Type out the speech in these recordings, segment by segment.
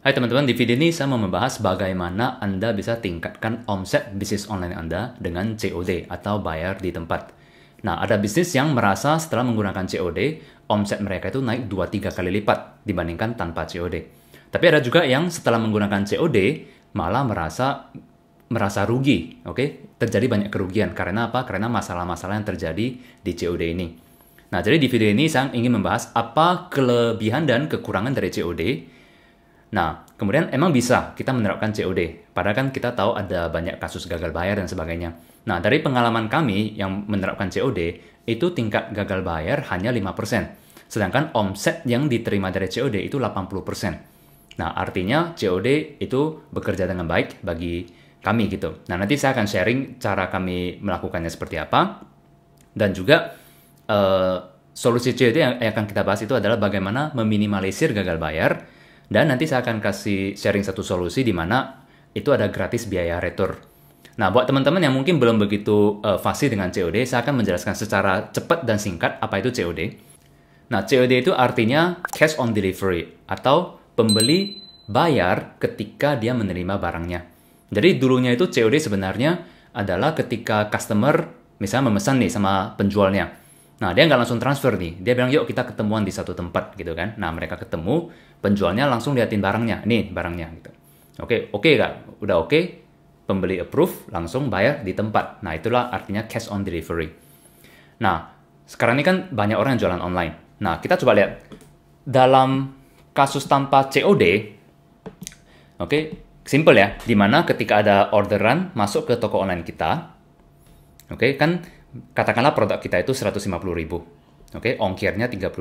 Hai teman-teman, di video ini saya mau membahas bagaimana Anda bisa tingkatkan omset bisnis online Anda dengan COD atau bayar di tempat. Nah, ada bisnis yang merasa setelah menggunakan COD, omset mereka itu naik 2-3 kali lipat dibandingkan tanpa COD. Tapi ada juga yang setelah menggunakan COD malah merasa rugi, oke? Terjadi banyak kerugian. Karena apa? Karena masalah-masalah yang terjadi di COD ini. Nah, jadi di video ini saya ingin membahas apa kelebihan dan kekurangan dari COD. Nah, kemudian emang bisa kita menerapkan COD. Padahal kan kita tahu ada banyak kasus gagal bayar dan sebagainya. Nah, dari pengalaman kami yang menerapkan COD, itu tingkat gagal bayar hanya 5%. Sedangkan omset yang diterima dari COD itu 80%. Nah, artinya COD itu bekerja dengan baik bagi kami gitu. Nah, nanti saya akan sharing cara kami melakukannya seperti apa. Dan juga solusi COD yang akan kita bahas itu adalah bagaimana meminimalisir gagal bayar. Dan nanti saya akan kasih sharing satu solusi di mana itu ada gratis biaya retur. Nah, buat teman-teman yang mungkin belum begitu fasih dengan COD, saya akan menjelaskan secara cepat dan singkat apa itu COD. Nah, COD itu artinya cash on delivery atau pembeli bayar ketika dia menerima barangnya. Jadi dulunya itu COD sebenarnya adalah ketika customer misalnya memesan nih sama penjualnya. Nah, dia nggak langsung transfer nih. Dia bilang, yuk kita ketemuan di satu tempat gitu kan. Nah, mereka ketemu, penjualnya langsung liatin barangnya. Nih barangnya gitu. Oke nggak? Udah oke, pembeli approve, langsung bayar di tempat. Nah, itulah artinya cash on delivery. Nah, sekarang ini kan banyak orang yang jualan online. Nah, kita coba lihat. Dalam kasus tanpa COD, oke, simple ya. Dimana ketika ada orderan masuk ke toko online kita, oke, kan katakanlah produk kita itu 150.000. Oke, ongkirnya 35.000.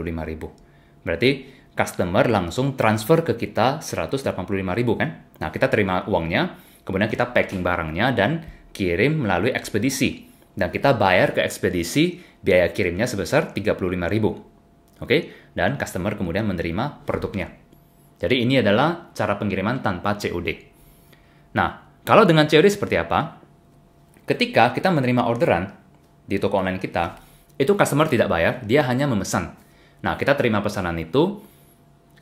Berarti customer langsung transfer ke kita 185.000 kan? Nah, kita terima uangnya, kemudian kita packing barangnya dan kirim melalui ekspedisi. Dan kita bayar ke ekspedisi biaya kirimnya sebesar 35.000. Oke, dan customer kemudian menerima produknya. Jadi ini adalah cara pengiriman tanpa COD. Nah, kalau dengan COD seperti apa? Ketika kita menerima orderan di toko online kita, itu customer tidak bayar, dia hanya memesan. Nah, kita terima pesanan itu,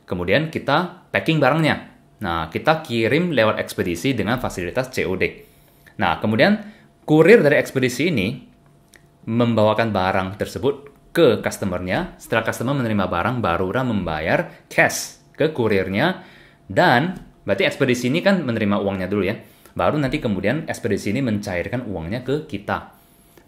kemudian kita packing barangnya. Nah, kita kirim lewat ekspedisi dengan fasilitas COD. Nah, kemudian kurir dari ekspedisi ini membawakan barang tersebut ke customernya. Setelah customer menerima barang, barulah membayar cash ke kurirnya. Dan berarti ekspedisi ini kan menerima uangnya dulu ya. Baru nanti kemudian ekspedisi ini mencairkan uangnya ke kita.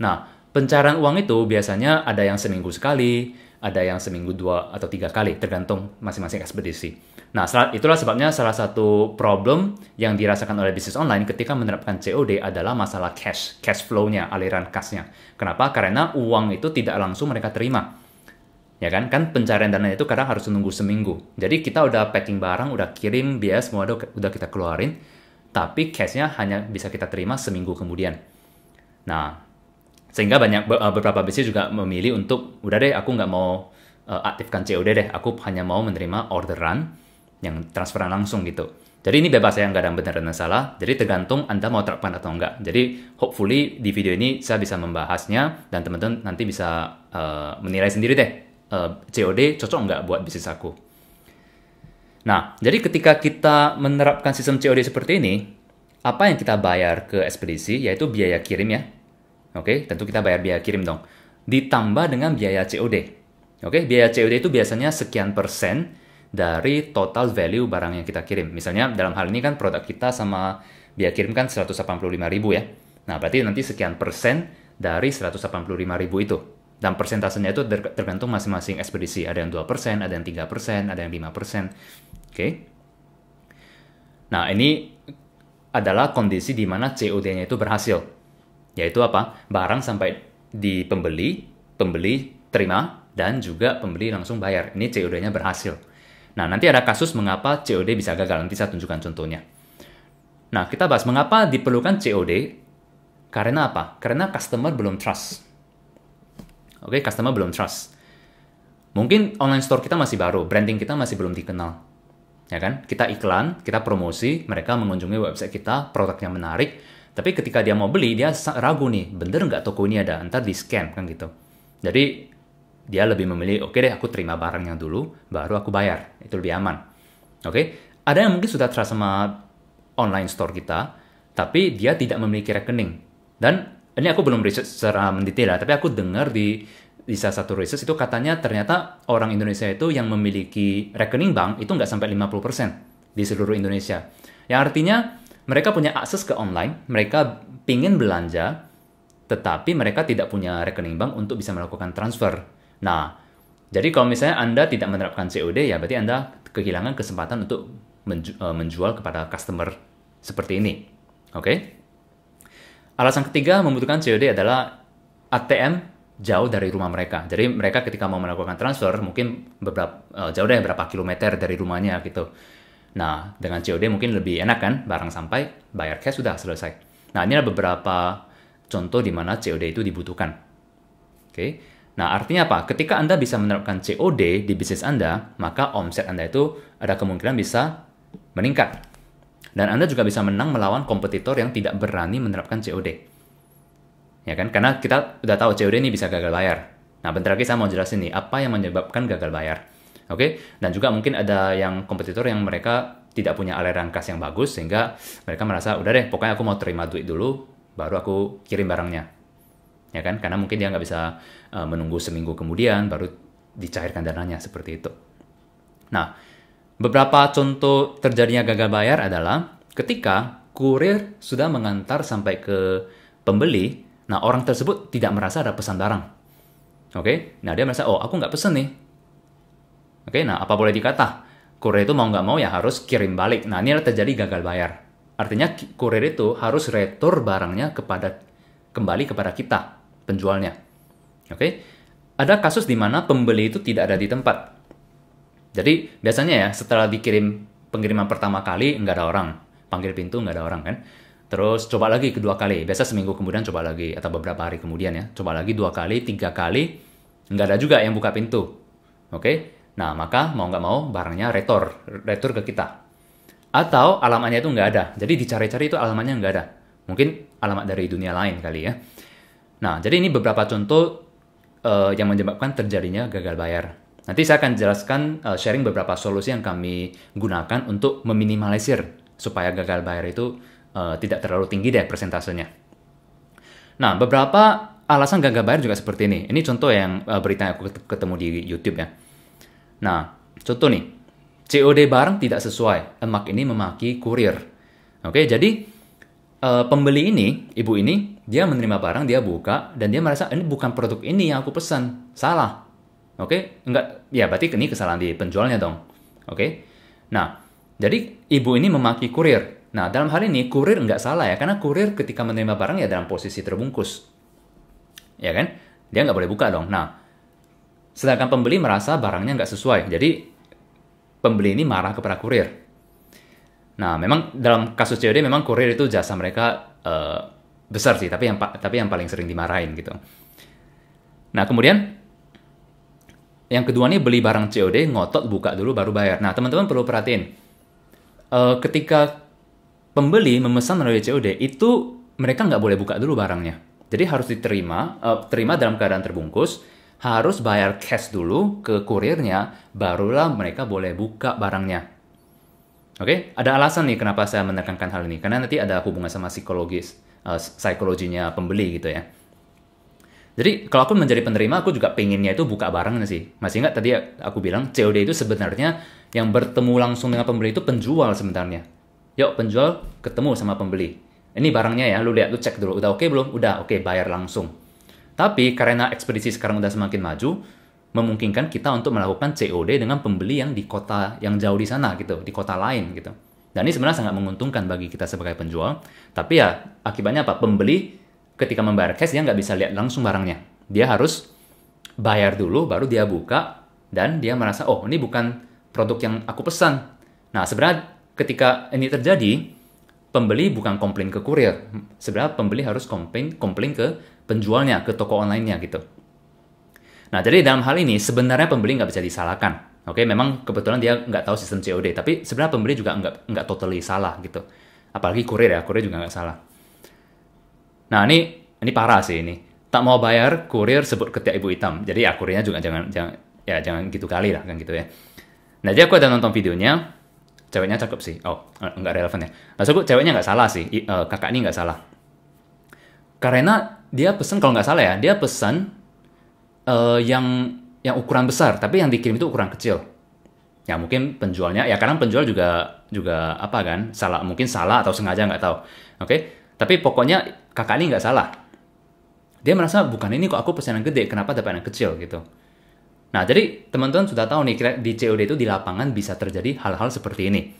Nah, pencairan uang itu biasanya ada yang seminggu sekali, ada yang seminggu 2 atau 3 kali, tergantung masing-masing ekspedisi. Nah, itulah sebabnya salah satu problem yang dirasakan oleh bisnis online ketika menerapkan COD adalah masalah cash flow-nya, aliran kas-nya. Kenapa? Karena uang itu tidak langsung mereka terima. Ya kan pencarian dana itu kadang harus menunggu seminggu. Jadi kita udah packing barang, udah kirim, biaya semua udah kita keluarin, tapi cash-nya hanya bisa kita terima seminggu kemudian. Nah, sehingga beberapa bisnis juga memilih untuk, udah deh aku nggak mau aktifkan COD deh, aku hanya mau menerima orderan yang transferan langsung gitu. Jadi ini bebas ya, nggak ada benar dan salah. Jadi tergantung Anda mau terapkan atau enggak. Jadi hopefully di video ini saya bisa membahasnya dan teman-teman nanti bisa menilai sendiri deh, COD cocok nggak buat bisnis aku. Nah, jadi ketika kita menerapkan sistem COD seperti ini, apa yang kita bayar ke ekspedisi yaitu biaya kirim ya. Oke, tentu kita bayar biaya kirim dong. Ditambah dengan biaya COD. Oke, biaya COD itu biasanya sekian persen dari total value barang yang kita kirim. Misalnya dalam hal ini kan produk kita sama biaya kirim kan 185.000 ya. Nah, berarti nanti sekian persen dari 185.000 itu. Dan persentasenya itu tergantung masing-masing ekspedisi. Ada yang 2%, ada yang 3%, ada yang 5%. Oke. Nah, ini adalah kondisi di mana COD-nya itu berhasil. Yaitu apa? Barang sampai di pembeli terima, dan juga pembeli langsung bayar. Ini COD-nya berhasil. Nah, nanti ada kasus mengapa COD bisa gagal. Nanti saya tunjukkan contohnya. Nah, kita bahas mengapa diperlukan COD. Karena apa? Karena customer belum trust. Oke, customer belum trust. Mungkin online store kita masih baru, branding kita masih belum dikenal. Ya kan? Kita iklan, kita promosi, mereka mengunjungi website kita, produknya menarik. Tapi ketika dia mau beli, dia ragu nih, bener nggak toko ini ada, ntar di scam kan gitu. Jadi dia lebih memilih, oke deh aku terima barangnya dulu, baru aku bayar, itu lebih aman. Oke, Ada yang mungkin sudah trust sama online store kita, tapi dia tidak memiliki rekening. Dan ini aku belum research secara mendetail ya, tapi aku dengar di salah satu research itu katanya ternyata orang Indonesia itu yang memiliki rekening bank itu nggak sampai 50% di seluruh Indonesia. Yang artinya mereka punya akses ke online, mereka pingin belanja, tetapi mereka tidak punya rekening bank untuk bisa melakukan transfer. Nah, jadi kalau misalnya Anda tidak menerapkan COD, ya berarti Anda kehilangan kesempatan untuk menjual kepada customer seperti ini. Oke? Alasan ketiga membutuhkan COD adalah ATM jauh dari rumah mereka. Jadi mereka ketika mau melakukan transfer mungkin jauh deh berapa kilometer dari rumahnya gitu. Nah, dengan COD mungkin lebih enak kan, barang sampai, bayar cash sudah selesai. Nah, ini adalah beberapa contoh di mana COD itu dibutuhkan. Oke. Nah, artinya apa? Ketika Anda bisa menerapkan COD di bisnis Anda, maka omset Anda itu ada kemungkinan bisa meningkat. Dan Anda juga bisa menang melawan kompetitor yang tidak berani menerapkan COD. Ya kan? Karena kita udah tahu COD ini bisa gagal bayar. Nah, bentar lagi saya mau jelasin nih, apa yang menyebabkan gagal bayar. Oke? Dan juga mungkin ada yang kompetitor yang mereka tidak punya aliran kas yang bagus, sehingga mereka merasa, udah deh, pokoknya aku mau terima duit dulu, baru aku kirim barangnya. Ya kan? Karena mungkin dia nggak bisa menunggu seminggu kemudian baru dicairkan dananya seperti itu. Nah, beberapa contoh terjadinya gagal bayar adalah ketika kurir sudah mengantar sampai ke pembeli, nah orang tersebut tidak merasa ada pesan barang. Oke? Nah, dia merasa, oh aku nggak pesen nih. Oke? Nah, apa boleh dikata? Kurir itu mau nggak mau ya harus kirim balik. Nah, ini adalah terjadi gagal bayar. Artinya kurir itu harus retur barangnya kembali kepada kita, penjualnya. Oke? Ada kasus di mana pembeli itu tidak ada di tempat. Jadi, biasanya ya, setelah dikirim pengiriman pertama kali, nggak ada orang. Panggil pintu, nggak ada orang kan. Terus, coba lagi kedua kali. Biasa seminggu kemudian coba lagi, atau beberapa hari kemudian ya. Coba lagi 2 kali, 3 kali, nggak ada juga yang buka pintu. Oke? Nah, maka mau nggak mau, barangnya retur ke kita. Atau alamatnya itu nggak ada. Jadi dicari-cari itu alamatnya nggak ada. Mungkin alamat dari dunia lain kali ya. Nah, jadi ini beberapa contoh yang menyebabkan terjadinya gagal bayar. Nanti saya akan jelaskan sharing beberapa solusi yang kami gunakan untuk meminimalisir supaya gagal bayar itu tidak terlalu tinggi deh persentasenya. Nah, beberapa alasan gagal bayar juga seperti ini. Ini contoh yang berita yang aku ketemu di YouTube ya. Nah, contoh nih. COD barang tidak sesuai. Emak ini memaki kurir. Oke, jadi pembeli ini, ibu ini, dia menerima barang, dia buka, dan dia merasa, ini bukan produk ini yang aku pesan. Salah. Oke? Enggak, ya berarti ini kesalahan di penjualnya dong. Oke? Nah, jadi ibu ini memaki kurir. Nah, dalam hal ini, kurir enggak salah ya, karena kurir ketika menerima barang ya dalam posisi terbungkus. Ya kan? Dia nggak boleh buka dong. Nah, sedangkan pembeli merasa barangnya nggak sesuai. Jadi, pembeli ini marah kepada kurir. Nah, memang dalam kasus COD memang kurir itu jasa mereka besar sih, tapi yang paling sering dimarahin gitu. Nah, kemudian yang kedua nih beli barang COD, ngotot buka dulu baru bayar. Nah, teman-teman perlu perhatiin. Ketika pembeli memesan melalui COD, itu mereka nggak boleh buka dulu barangnya. Jadi harus terima dalam keadaan terbungkus, harus bayar cash dulu ke kurirnya, barulah mereka boleh buka barangnya. Oke, ada alasan nih kenapa saya menekankan hal ini. Karena nanti ada hubungan sama psikologinya pembeli gitu ya. Jadi, kalau aku menjadi penerima, aku juga pengennya itu buka barangnya sih. Masih ingat tadi aku bilang, COD itu sebenarnya yang bertemu langsung dengan pembeli itu penjual sebenarnya. Yuk, penjual ketemu sama pembeli. Ini barangnya ya, lu lihat, lu cek dulu. Udah oke belum? Udah oke, bayar langsung. Tapi, karena ekspedisi sekarang udah semakin maju, memungkinkan kita untuk melakukan COD dengan pembeli yang di kota yang jauh di sana gitu, di kota lain gitu. Dan ini sebenarnya sangat menguntungkan bagi kita sebagai penjual. Tapi ya akibatnya apa? Pembeli ketika membayar cash dia nggak bisa lihat langsung barangnya. Dia harus bayar dulu baru dia buka dan dia merasa oh ini bukan produk yang aku pesan. Nah sebenarnya ketika ini terjadi pembeli bukan komplain ke kurir. Sebenarnya pembeli harus komplain ke penjualnya, ke toko online-nya gitu. Nah, jadi dalam hal ini sebenarnya pembeli nggak bisa disalahkan. Oke, memang kebetulan dia nggak tahu sistem COD, tapi sebenarnya pembeli juga nggak totally salah gitu. Apalagi kurir ya, kurir juga nggak salah. Nah, ini parah sih ini. Tak mau bayar, kurir sebut ketiak ibu hitam. Jadi ya kurirnya juga jangan gitu kali lah kan gitu ya. Nah, jadi aku ada nonton videonya. Ceweknya cakep sih. Oh, nggak relevan ya. Maksudku ceweknya nggak salah sih. Kakak ini nggak salah. Karena dia pesan, kalau nggak salah ya, dia pesan yang ukuran besar, tapi yang dikirim itu ukuran kecil. Ya mungkin penjualnya, ya kadang penjual juga apa kan, mungkin salah atau sengaja nggak tahu. Oke, tapi pokoknya kakak ini nggak salah. Dia merasa bukan ini kok aku pesan yang gede, kenapa dapat yang kecil gitu. Nah, jadi teman-teman sudah tahu nih, di COD itu di lapangan bisa terjadi hal-hal seperti ini.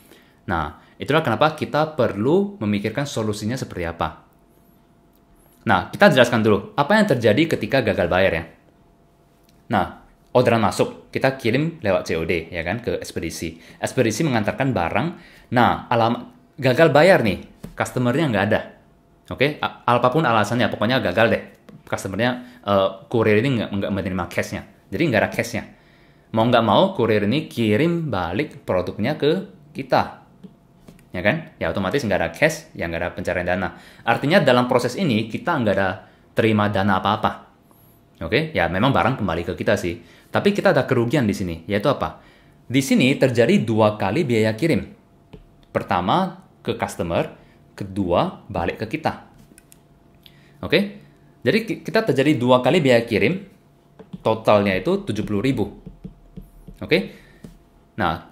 Nah, itulah kenapa kita perlu memikirkan solusinya seperti apa. Nah, kita jelaskan dulu, apa yang terjadi ketika gagal bayar ya. Nah, orderan masuk, kita kirim lewat COD, ya kan, ke ekspedisi. Ekspedisi mengantarkan barang, nah, gagal bayar nih, customer-nya nggak ada. Oke, apapun alasannya, pokoknya gagal deh. Customer-nya, kurir ini nggak menerima cash-nya. Jadi nggak ada cash-nya. Mau nggak mau, kurir ini kirim balik produknya ke kita. Ya kan? Ya otomatis nggak ada cash, ya nggak ada pencarian dana. Artinya dalam proses ini, kita nggak ada terima dana apa-apa. Oke, ya memang barang kembali ke kita sih. Tapi kita ada kerugian di sini, yaitu apa? Di sini terjadi 2 kali biaya kirim. Pertama ke customer, kedua balik ke kita. Oke, jadi kita terjadi 2 kali biaya kirim, totalnya itu 70.000. Oke, nah,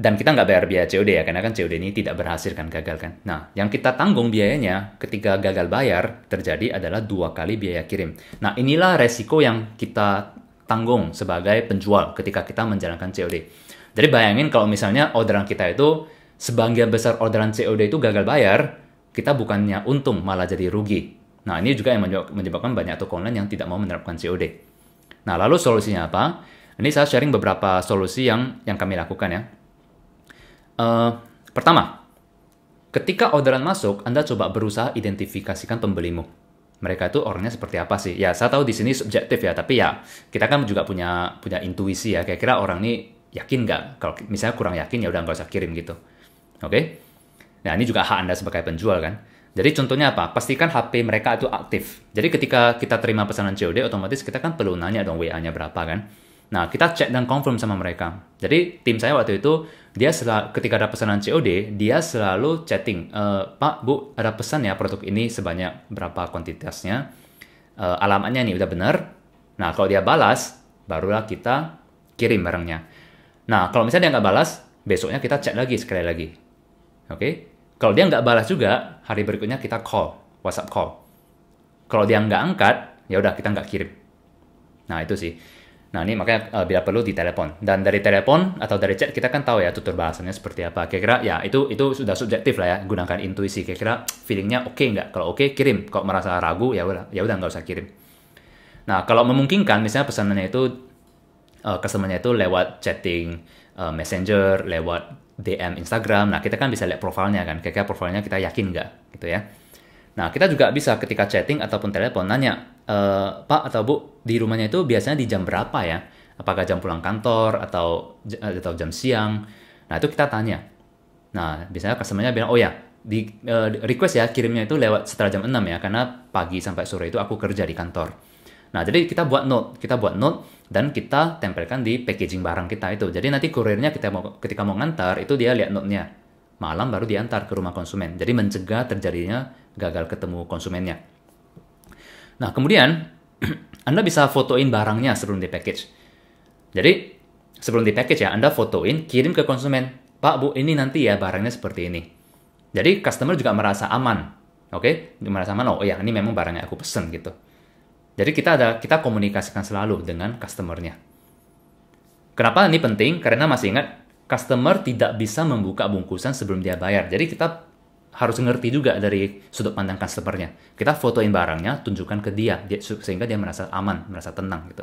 dan kita nggak bayar biaya COD ya, karena kan COD ini tidak berhasil kan, gagal kan. Nah, yang kita tanggung biayanya ketika gagal bayar terjadi adalah 2 kali biaya kirim. Nah, inilah resiko yang kita tanggung sebagai penjual ketika kita menjalankan COD. Jadi bayangin kalau misalnya orderan kita itu, sebagian besar orderan COD itu gagal bayar, kita bukannya untung, malah jadi rugi. Nah, ini juga yang menyebabkan banyak toko online yang tidak mau menerapkan COD. Nah, lalu solusinya apa? Ini saya sharing beberapa solusi yang kami lakukan ya. Pertama, ketika orderan masuk, Anda coba berusaha identifikasikan pembelimu. Mereka itu orangnya seperti apa sih? Ya, saya tahu di sini subjektif ya, tapi ya kita kan juga punya intuisi ya. Kira-kira orang ini yakin nggak? Kalau misalnya kurang yakin, ya udah nggak usah kirim gitu. Oke? Nah, ini juga hak Anda sebagai penjual kan. Jadi contohnya apa? Pastikan HP mereka itu aktif. Jadi ketika kita terima pesanan COD, otomatis kita kan perlu nanya dong WA-nya berapa kan. Nah, kita cek dan confirm sama mereka. Jadi, tim saya waktu itu, ketika ada pesanan COD, dia selalu chatting, Pak, Bu, ada pesan ya produk ini sebanyak berapa kuantitasnya, alamatnya nih udah benar. Nah, kalau dia balas, barulah kita kirim barangnya. Nah, kalau misalnya dia nggak balas, besoknya kita cek lagi sekali lagi. Oke? Kalau dia nggak balas juga, hari berikutnya kita call, WhatsApp call. Kalau dia nggak angkat, ya udah kita nggak kirim. Nah, itu sih. Nah, ini makanya bila perlu di telepon. Dan dari telepon atau dari chat kita kan tahu ya tutur bahasannya seperti apa. Kira-kira ya itu sudah subjektif lah ya, gunakan intuisi. Kira-kira feelingnya oke nggak? Kalau oke, kirim. Kalau merasa ragu ya udah nggak usah kirim. Nah, kalau memungkinkan misalnya pesanannya itu customer-nya itu lewat chatting Messenger, lewat DM Instagram. Nah, kita kan bisa lihat profilnya kan. Kira-kira profilnya kita yakin nggak gitu ya. Nah, kita juga bisa ketika chatting ataupun telepon nanya, Pak atau Bu, di rumahnya itu biasanya di jam berapa ya? Apakah jam pulang kantor atau jam siang? Nah, itu kita tanya. Nah, biasanya customer-nya bilang, oh ya, request ya kirimnya itu lewat setelah jam 6 ya, karena pagi sampai sore itu aku kerja di kantor. Nah, jadi kita buat note dan kita tempelkan di packaging barang kita itu. Jadi nanti kurirnya ketika mau ngantar, itu dia lihat note-nya. Malam baru diantar ke rumah konsumen. Jadi mencegah terjadinya gagal ketemu konsumennya. Nah, kemudian Anda bisa fotoin barangnya sebelum di package. Jadi, sebelum di package ya, Anda fotoin, kirim ke konsumen. Pak, Bu, ini nanti ya barangnya seperti ini. Jadi, customer juga merasa aman. Oke? Merasa aman, oh ya, ini memang barangnya aku pesen gitu. Jadi, kita komunikasikan selalu dengan customer-nya. Kenapa ini penting? Karena masih ingat, customer tidak bisa membuka bungkusan sebelum dia bayar. Jadi, kita harus ngerti juga dari sudut pandang customer-nya. Kita fotoin barangnya, tunjukkan ke dia sehingga dia merasa aman, merasa tenang gitu.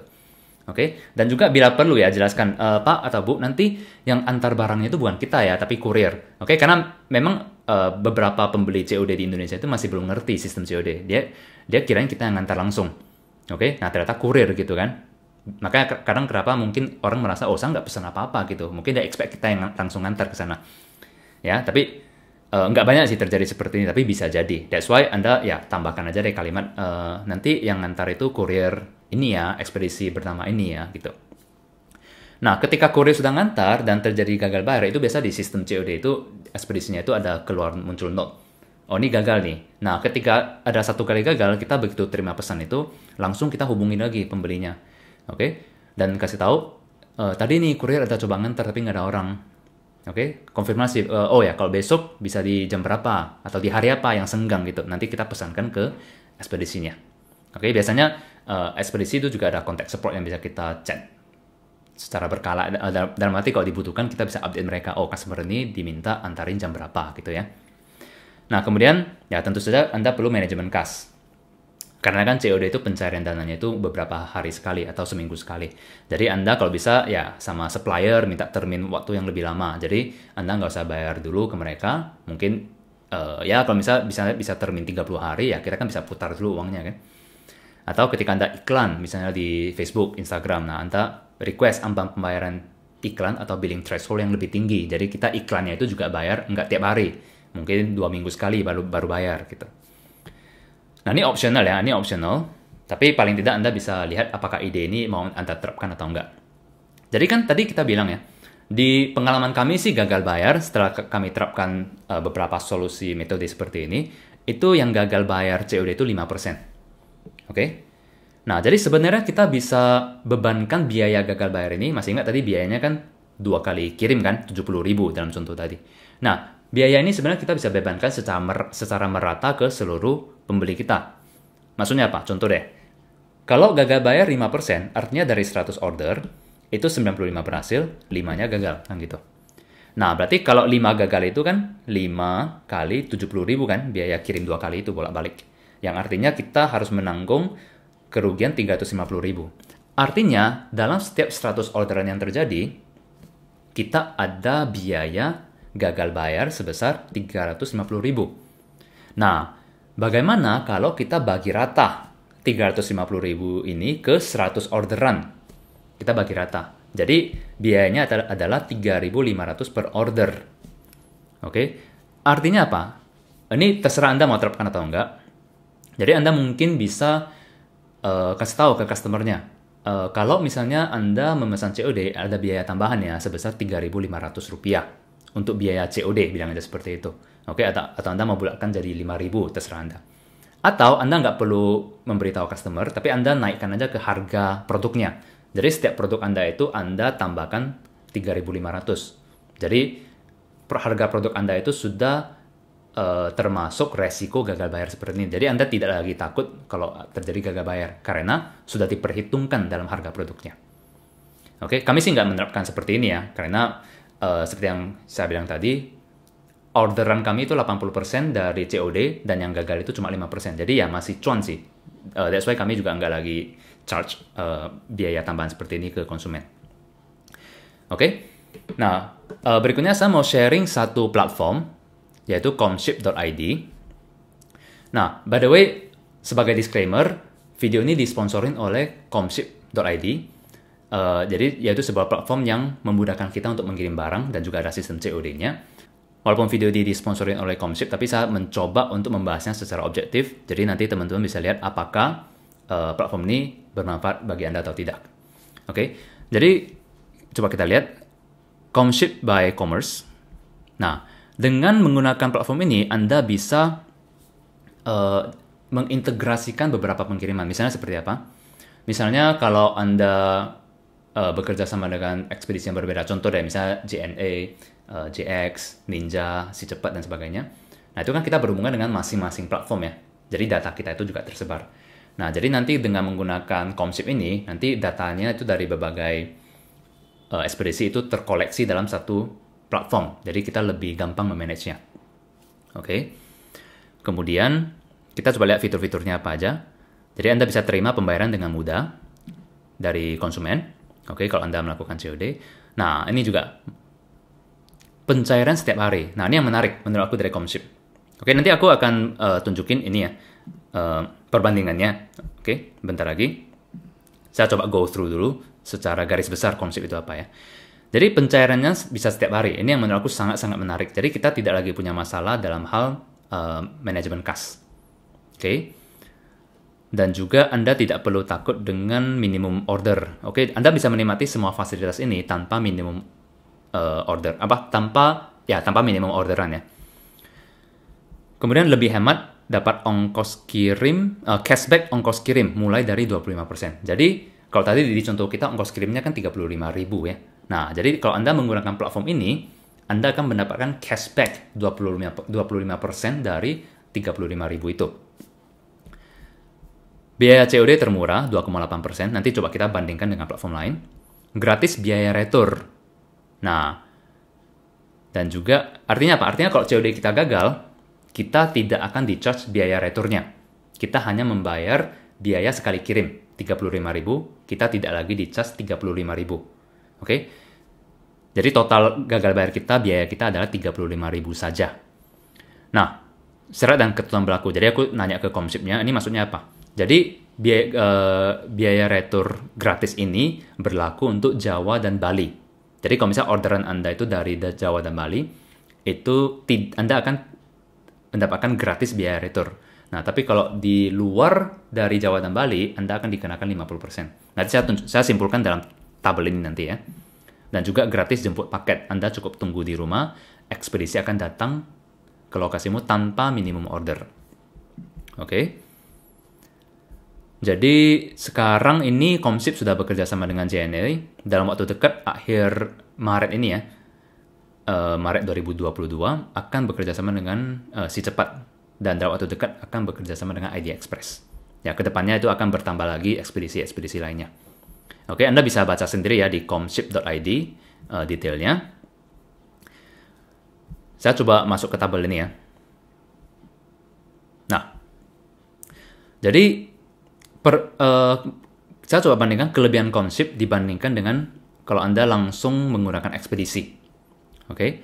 Oke? Dan juga bila perlu ya jelaskan, Pak atau Bu, nanti yang antar barangnya itu bukan kita ya, tapi kurir. Oke? Karena memang beberapa pembeli COD di Indonesia itu masih belum ngerti sistem COD. Dia kirain kita yang ngantar langsung. Oke? Nah, ternyata kurir gitu kan. Makanya kadang kenapa mungkin orang merasa, oh saya nggak pesan apa-apa gitu. Mungkin dia expect kita yang langsung ngantar ke sana. Ya, tapi nggak banyak sih terjadi seperti ini, tapi bisa jadi. That's why Anda ya tambahkan aja deh kalimat nanti yang ngantar itu kurir ini ya, ekspedisi bernama ini ya gitu. Nah, ketika kurir sudah ngantar dan terjadi gagal bayar, itu biasa di sistem COD itu, ekspedisinya itu ada keluar muncul note. Oh, ini gagal nih. Nah, ketika ada satu kali gagal, kita begitu terima pesan itu, langsung kita hubungin lagi pembelinya. Oke? Dan kasih tahu, tadi nih kurir ada coba ngantar tapi nggak ada orang. Oke? Konfirmasi. Oh ya, kalau besok bisa di jam berapa? Atau di hari apa yang senggang gitu. Nanti kita pesankan ke ekspedisinya. Oke? Biasanya ekspedisi itu juga ada contact support yang bisa kita chat secara berkala. Dalam arti kalau dibutuhkan, kita bisa update mereka. Oh, customer ini diminta antarin jam berapa gitu ya. Nah, kemudian, ya tentu saja Anda perlu manajemen kas. Karena kan COD itu pencairan dananya itu beberapa hari sekali atau seminggu sekali. Jadi Anda kalau bisa ya sama supplier minta termin waktu yang lebih lama. Jadi Anda nggak usah bayar dulu ke mereka. Mungkin ya kalau bisa termin 30 hari ya kita kan bisa putar dulu uangnya kan. Atau ketika Anda iklan misalnya di Facebook, Instagram, nah Anda request ambang pembayaran iklan atau billing threshold yang lebih tinggi. Jadi kita iklannya itu juga bayar nggak tiap hari. Mungkin 2 minggu sekali baru bayar gitu. Nah, ini optional ya, ini optional. Tapi paling tidak Anda bisa lihat apakah ide ini mau Anda terapkan atau enggak. Jadi kan tadi kita bilang ya, di pengalaman kami sih gagal bayar setelah kami terapkan beberapa solusi metode seperti ini, itu yang gagal bayar COD itu 5%. Oke? Nah, jadi sebenarnya kita bisa bebankan biaya gagal bayar ini, masih ingat tadi biayanya kan 2 kali kirim kan, 70.000 dalam contoh tadi. Nah, biaya ini sebenarnya kita bisa bebankan secara merata ke seluruh pembeli kita. Maksudnya apa? Contoh deh. Kalau gagal bayar 5%, artinya dari 100 order, itu 95 berhasil, 5-nya gagal. Kan gitu. Nah, berarti kalau 5 gagal itu kan 5 kali 70.000 kan, biaya kirim 2 kali itu bolak-balik. Yang artinya kita harus menanggung kerugian 350.000. Artinya, dalam setiap 100 orderan yang terjadi, kita ada biaya gagal bayar sebesar 350.000. Nah, bagaimana kalau kita bagi rata 350.000 ini ke 100 orderan? Kita bagi rata. Jadi, biayanya adalah 3.500 per order. Oke? Artinya apa? Ini terserah Anda mau terapkan atau enggak. Jadi, Anda mungkin bisa kasih tahu ke customer-nya. Kalau misalnya Anda memesan COD, ada biaya tambahan ya sebesar Rp3.500. Untuk biaya COD, bilang aja seperti itu. Oke, atau Anda mau bulatkan jadi 5.000, terserah Anda. Atau Anda nggak perlu memberitahu customer, tapi Anda naikkan aja ke harga produknya. Jadi setiap produk Anda itu Anda tambahkan 3.500. Jadi harga produk Anda itu sudah termasuk resiko gagal bayar seperti ini. Jadi Anda tidak lagi takut kalau terjadi gagal bayar, karena sudah diperhitungkan dalam harga produknya. Oke, kami sih nggak menerapkan seperti ini ya, karena seperti yang saya bilang tadi, orderan kami itu 80% dari COD, dan yang gagal itu cuma 5%. Jadi ya masih cuan sih. That's why kami juga nggak lagi charge biaya tambahan seperti ini ke konsumen. Oke? Nah, berikutnya saya mau sharing satu platform, yaitu comship.id. Nah, by the way, sebagai disclaimer, video ini disponsorin oleh comship.id. Jadi yaitu sebuah platform yang memudahkan kita untuk mengirim barang dan juga ada sistem COD-nya. Walaupun video ini disponsorin oleh Comship, tapi saya mencoba untuk membahasnya secara objektif. Jadi nanti teman-teman bisa lihat apakah platform ini bermanfaat bagi Anda atau tidak. Oke, jadi coba kita lihat Comship by Commerce. Nah, dengan menggunakan platform ini Anda bisa mengintegrasikan beberapa pengiriman. Misalnya seperti apa? Misalnya kalau Anda bekerja sama dengan ekspedisi yang berbeda. Contoh deh, misalnya JNE, JX, Ninja, Si Cepat, dan sebagainya. Nah, itu kan kita berhubungan dengan masing-masing platform ya. Jadi data kita itu juga tersebar. Nah, jadi nanti dengan menggunakan Comship ini, nanti datanya itu dari berbagai ekspedisi itu terkoleksi dalam satu platform. Jadi kita lebih gampang memanage-nya. Oke. Kemudian, kita coba lihat fitur-fiturnya apa aja. Jadi Anda bisa terima pembayaran dengan mudah dari konsumen. Oke, kalau Anda melakukan COD. Nah, ini juga pencairan setiap hari. Nah, ini yang menarik menurut aku dari Comship. Oke, nanti aku akan tunjukin ini ya, perbandingannya. Oke, bentar lagi. Saya coba go through dulu secara garis besar Comship itu apa ya. Jadi pencairannya bisa setiap hari. Ini yang menurut aku sangat-sangat menarik. Jadi kita tidak lagi punya masalah dalam hal manajemen kas. Oke. Dan juga Anda tidak perlu takut dengan minimum order. Oke, Anda bisa menikmati semua fasilitas ini tanpa minimum order. Tanpa minimum orderan ya. Kemudian lebih hemat, dapat ongkos kirim, cashback ongkos kirim mulai dari 25%. Jadi, kalau tadi di contoh kita ongkos kirimnya kan 35.000 ya. Nah, jadi kalau Anda menggunakan platform ini, Anda akan mendapatkan cashback 25% dari 35.000 itu. Biaya COD termurah, 2,8%. Nanti coba kita bandingkan dengan platform lain. Gratis biaya retur. Nah, dan juga artinya apa? Artinya kalau COD kita gagal, kita tidak akan di-charge biaya returnya. Kita hanya membayar biaya sekali kirim, 35.000. Kita tidak lagi di-charge 35.000. Oke? Jadi total gagal bayar kita, biaya kita adalah 35.000 saja. Nah, syarat dan ketentuan berlaku. Jadi aku nanya ke Komship-nya, ini maksudnya apa? Jadi biaya retur gratis ini berlaku untuk Jawa dan Bali. Jadi kalau misalnya orderan Anda itu dari Jawa dan Bali, itu Anda akan mendapatkan gratis biaya retur. Nah, tapi kalau di luar dari Jawa dan Bali, Anda akan dikenakan 50%. Nanti saya simpulkan dalam tabel ini nanti ya. Dan juga gratis jemput paket. Anda cukup tunggu di rumah, ekspedisi akan datang ke lokasimu tanpa minimum order. Oke. Jadi sekarang ini Komship sudah bekerja sama dengan JNE dalam waktu dekat akhir Maret ini ya, Maret 2022 akan bekerja sama dengan Si Cepat dan dalam waktu dekat akan bekerja sama dengan ID Express. Ya, kedepannya itu akan bertambah lagi ekspedisi-ekspedisi lainnya. Oke, Anda bisa baca sendiri ya di komship.id detailnya. Saya coba masuk ke tabel ini ya. Nah, jadi saya coba bandingkan kelebihan Komship dibandingkan dengan kalau Anda langsung menggunakan ekspedisi. Oke.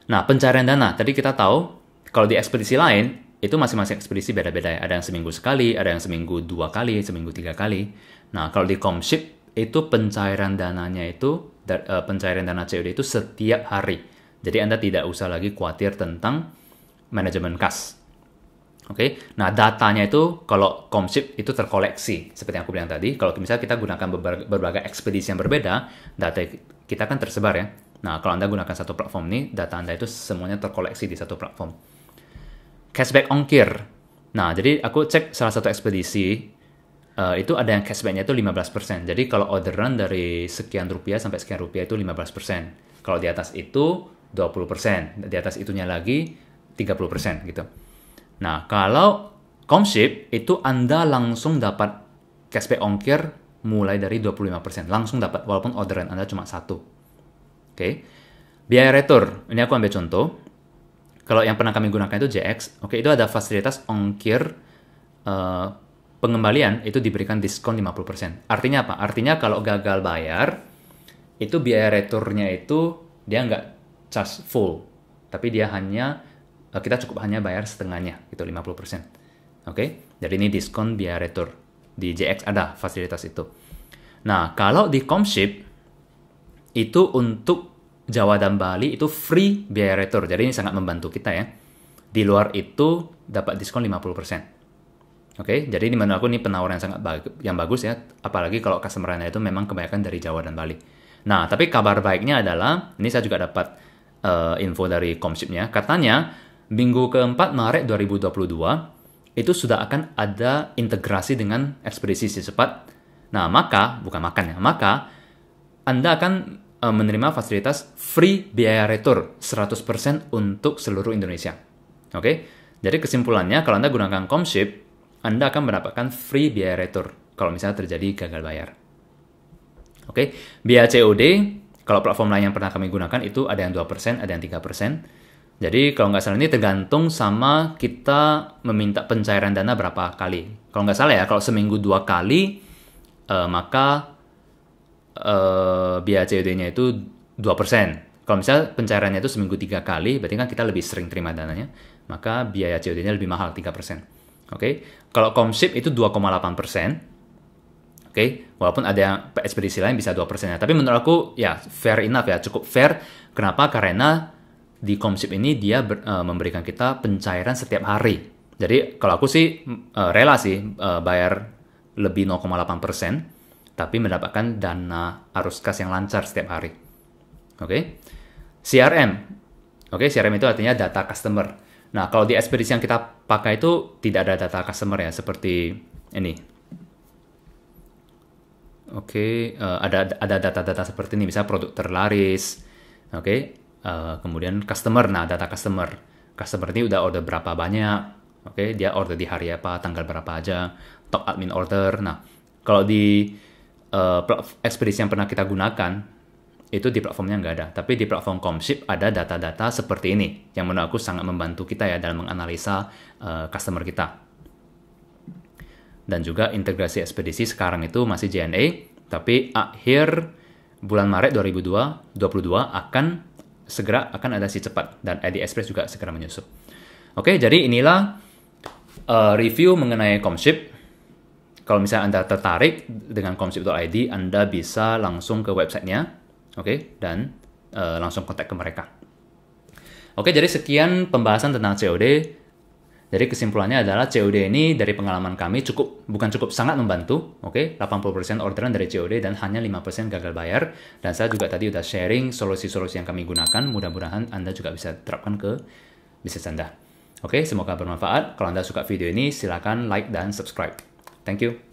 Nah, pencarian dana. Tadi kita tahu kalau di ekspedisi lain itu masing-masing ekspedisi beda-beda ya. Ada yang seminggu sekali, ada yang seminggu 2 kali, seminggu 3 kali. Nah, kalau di Komship itu pencairan dananya itu pencairan dana COD itu setiap hari. Jadi Anda tidak usah lagi khawatir tentang manajemen kas. Oke, nah datanya itu kalau Komship itu terkoleksi seperti yang aku bilang tadi. Kalau misalnya kita gunakan berbagai ekspedisi yang berbeda, data kita kan tersebar ya. Nah, kalau Anda gunakan satu platform ini, data Anda itu semuanya terkoleksi di satu platform. Cashback ongkir. Nah, jadi aku cek salah satu ekspedisi itu ada yang cashbacknya itu 15%. Jadi kalau orderan dari sekian rupiah sampai sekian rupiah itu 15%. Kalau di atas itu 20%, di atas itunya lagi 30% gitu. Nah, kalau Komship itu Anda langsung dapat cashback ongkir mulai dari 25%. Langsung dapat, walaupun orderan Anda cuma satu. Oke. Biaya retur, ini aku ambil contoh. Kalau yang pernah kami gunakan itu JX, oke, itu ada fasilitas ongkir pengembalian itu diberikan diskon 50%. Artinya apa? Artinya kalau gagal bayar, itu biaya returnya itu dia nggak charge full. Tapi dia kita cukup hanya bayar setengahnya, gitu 50%. Oke, jadi ini diskon biaya retur. Di JX ada fasilitas itu. Nah, kalau di Komship, itu untuk Jawa dan Bali itu free biaya retur. Jadi ini sangat membantu kita ya. Di luar itu dapat diskon 50%. Oke, jadi ini menurut aku ini penawaran yang sangat bagus ya. Apalagi kalau customer-nya itu memang kebanyakan dari Jawa dan Bali. Nah, tapi kabar baiknya adalah, ini saya juga dapat info dari Komship-nya. Katanya, minggu keempat Maret 2022, itu sudah akan ada integrasi dengan ekspedisi Si Cepat. Nah, maka Anda akan menerima fasilitas free biaya retur 100% untuk seluruh Indonesia. Oke? Jadi kesimpulannya, kalau Anda gunakan Komship, Anda akan mendapatkan free biaya retur kalau misalnya terjadi gagal bayar. Oke? Biaya COD, kalau platform lain yang pernah kami gunakan itu ada yang 2%, ada yang 3%. Jadi kalau nggak salah ini tergantung sama kita meminta pencairan dana berapa kali. Kalau nggak salah ya, kalau seminggu 2 kali, maka biaya COD-nya itu 2%. Kalau misalnya pencairannya itu seminggu 3 kali, berarti kan kita lebih sering terima dananya, maka biaya COD-nya lebih mahal, 3%. Oke, kalau Komship itu 2,8%. Oke, walaupun ada yang ekspedisi lain bisa 2%. Tapi menurut aku ya fair enough ya, cukup fair. Kenapa? Karena di Komship ini dia memberikan kita pencairan setiap hari. Jadi kalau aku sih rela sih bayar lebih 0,8%, tapi mendapatkan dana arus kas yang lancar setiap hari. Oke, CRM. Oke, CRM itu artinya data customer. Nah, kalau di ekspedisi yang kita pakai itu tidak ada data customer ya, seperti ini. Oke, ada data-data seperti ini, misalnya produk terlaris. Oke, kemudian customer. Nah, data customer. Customer ini udah order berapa banyak. Oke, dia order di hari apa, tanggal berapa aja, top admin order. Nah, kalau di ekspedisi yang pernah kita gunakan, itu di platformnya nggak ada. Tapi di platform Comship ada data-data seperti ini, yang menurut aku sangat membantu kita ya dalam menganalisa customer kita. Dan juga integrasi ekspedisi sekarang itu masih JNE, tapi akhir bulan Maret 2022 akan ada si cepat, dan AliExpress juga segera menyusul. Oke, jadi inilah review mengenai Comship. Kalau misalnya Anda tertarik dengan comship.id, Anda bisa langsung ke websitenya, oke, dan langsung kontak ke mereka. Oke, jadi sekian pembahasan tentang COD. Jadi kesimpulannya adalah COD ini dari pengalaman kami bukan cukup, sangat membantu. Oke, 80% orderan dari COD dan hanya 5% gagal bayar. Dan saya juga tadi udah sharing solusi-solusi yang kami gunakan. Mudah-mudahan Anda juga bisa terapkan ke bisnis Anda. Oke, semoga bermanfaat. Kalau Anda suka video ini, silakan like dan subscribe. Thank you.